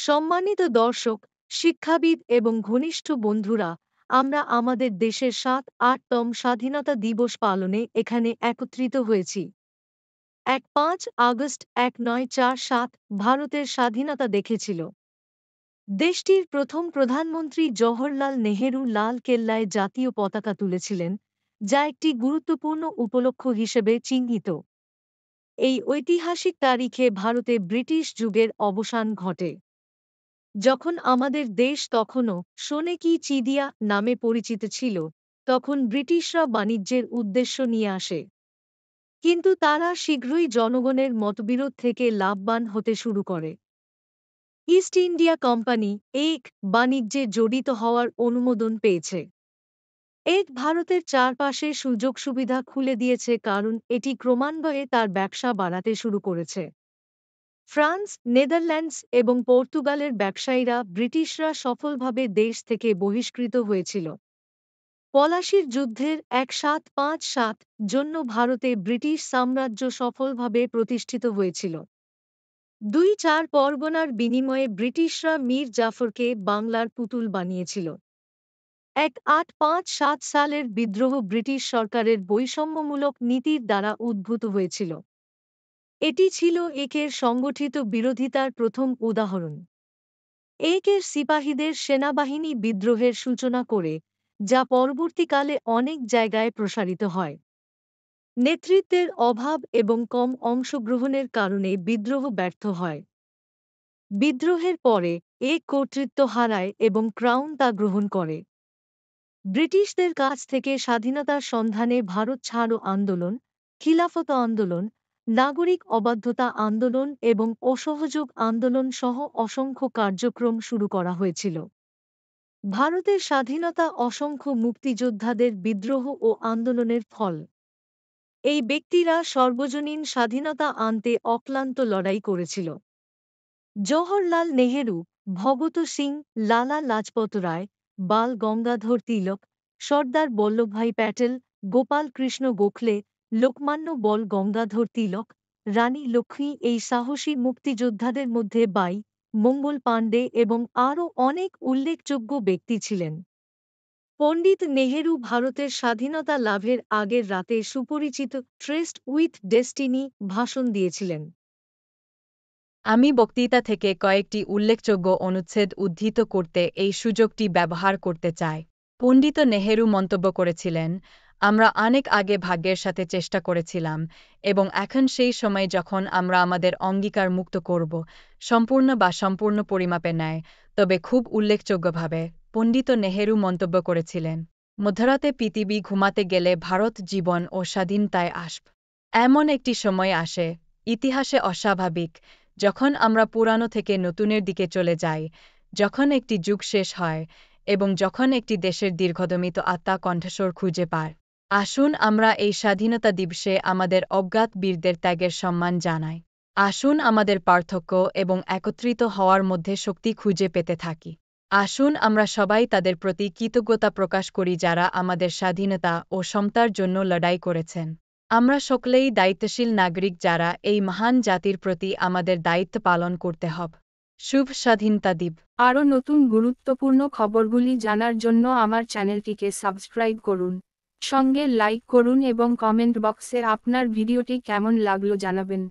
সম্মানিত দর্শক, শিক্ষাবিদ এবং ঘনিষ্ঠ বন্ধুরা, আমরা আমাদের দেশের ৭-৮তম স্বাধীনতা দিবস পালনে এখানে একত্রিত হয়েছি। ১-৫ আগস্ট ১৯৪৭ ভারতের স্বাধীনতা দেখেছিল। দেশটির প্রথম প্রধানমন্ত্রী জওহরলাল নেহেরু লাল কেল্লায় জাতীয় পতাকা তুলেছিলেন, যা একটি গুরুত্বপূর্ণ উপলক্ষ হিসেবে চিহ্নিত। এই ঐতিহাসিক তারিখে ভারতে ব্রিটিশ যুগের অবসান ঘটে। যখন আমাদের দেশ তখনও সোনে কি চিদিয়া নামে পরিচিত ছিল, তখন ব্রিটিশরা বাণিজ্যের উদ্দেশ্য নিয়ে আসে। কিন্তু তারা শীঘ্রই জনগণের মতবিরোধ থেকে লাভবান হতে শুরু করে। ইস্ট ইন্ডিয়া কোম্পানি বাণিজ্যে জড়িত হওয়ার অনুমোদন পেয়েছে। ভারতের চারপাশে সুযোগ সুবিধা খুলে দিয়েছে, কারণ এটি ক্রমান্বয়ে তার ব্যবসা বাড়াতে শুরু করেছে। ফ্রান্স, নেদারল্যান্ডস এবং পর্তুগালের ব্যবসায়ীরা ব্রিটিশরা সফলভাবে দেশ থেকে বহিষ্কৃত হয়েছিল। পলাশির যুদ্ধের ১৭৫৭ জন্য ভারতে ব্রিটিশ সাম্রাজ্য সফলভাবে প্রতিষ্ঠিত হয়েছিল। ২-৪ পরগনার বিনিময়ে ব্রিটিশরা মীর জাফরকে বাংলার পুতুল বানিয়েছিল। ১৮৫৭ সালের বিদ্রোহ ব্রিটিশ সরকারের বৈষম্যমূলক নীতির দ্বারা উদ্ভূত হয়েছিল। এটি ছিল একের সংগঠিত বিরোধিতার প্রথম উদাহরণ। একের সিপাহীদের সেনাবাহিনী বিদ্রোহের সূচনা করে, যা পরবর্তীকালে অনেক জায়গায় প্রসারিত হয়। নেতৃত্বের অভাব এবং কম অংশগ্রহণের কারণে বিদ্রোহ ব্যর্থ হয়। বিদ্রোহের পরে কর্তৃত্ব হারায় এবং ক্রাউন তা গ্রহণ করে। ব্রিটিশদের কাছ থেকে স্বাধীনতার সন্ধানে ভারত ছাড়ো আন্দোলন, খিলাফত আন্দোলন, নাগরিক অবাধ্যতা আন্দোলন এবং অসহযোগ আন্দোলন সহ অসংখ্য কার্যক্রম শুরু করা হয়েছিল। ভারতের স্বাধীনতা অসংখ্য মুক্তিযোদ্ধাদের বিদ্রোহ ও আন্দোলনের ফল। এই ব্যক্তিরা সর্বজনীন স্বাধীনতা আনতে অক্লান্ত লড়াই করেছিল। জওহরলাল নেহেরু, ভগৎ সিং, লালা লাজপত রায়, বাল গঙ্গাধর তিলক, সর্দার বল্লভভাই প্যাটেল, গোপাল কৃষ্ণ গোখলে, লোকমান্য বল গঙ্গাধর তিলক, রানী লক্ষ্মী এই সাহসী মুক্তিযোদ্ধাদের মধ্যে বাই, মঙ্গল পাণ্ডে এবং আরও অনেক উল্লেখযোগ্য ব্যক্তি ছিলেন। পণ্ডিত নেহেরু ভারতের স্বাধীনতা লাভের আগের রাতে সুপরিচিত ট্রেস্ট উইথ ডেস্টিনি ভাষণ দিয়েছিলেন। আমি বক্তৃতা থেকে কয়েকটি উল্লেখযোগ্য অনুচ্ছেদ উদ্ধৃত করতে এই সুযোগটি ব্যবহার করতে চাই। পণ্ডিত নেহেরু মন্তব্য করেছিলেন, আমরা অনেক আগে ভাগ্যের সাথে চেষ্টা করেছিলাম এবং এখন সেই সময় যখন আমরা আমাদের অঙ্গীকার মুক্ত করব, সম্পূর্ণ পরিমাপে নেয়, তবে খুব উল্লেখযোগ্যভাবে পণ্ডিত নেহেরু মন্তব্য করেছিলেন, মধ্যরাতে পৃথিবী ঘুমাতে গেলে ভারত জীবন ও স্বাধীনতায় আসবে। এমন একটি সময় আসে, ইতিহাসে অস্বাভাবিক, যখন আমরা পুরানো থেকে নতুনের দিকে চলে যাই, যখন একটি যুগ শেষ হয় এবং যখন একটি দেশের দীর্ঘদমিত আত্মা কণ্ঠস্বর খুঁজে পায়। আসুন আমরা এই স্বাধীনতা দিবসে আমাদের অজ্ঞাত বীরদের ত্যাগের সম্মান জানাই। আসুন আমাদের পার্থক্য এবং একত্রিত হওয়ার মধ্যে শক্তি খুঁজে পেতে থাকি। আসুন আমরা সবাই তাদের প্রতি কৃতজ্ঞতা প্রকাশ করি যারা আমাদের স্বাধীনতা ও সমতার জন্য লড়াই করেছেন। আমরা সকলেই দায়িত্বশীল নাগরিক যারা এই মহান জাতির প্রতি আমাদের দায়িত্ব পালন করতে হবে। শুভ স্বাধীনতা দিবস। আরও নতুন গুরুত্বপূর্ণ খবরগুলি জানার জন্য আমার চ্যানেলটিকে সাবস্ক্রাইব করুন, সঙ্গে লাইক করুন এবং কমেন্ট বক্সে আপনার ভিডিওটি কেমন লাগলো জানাবেন।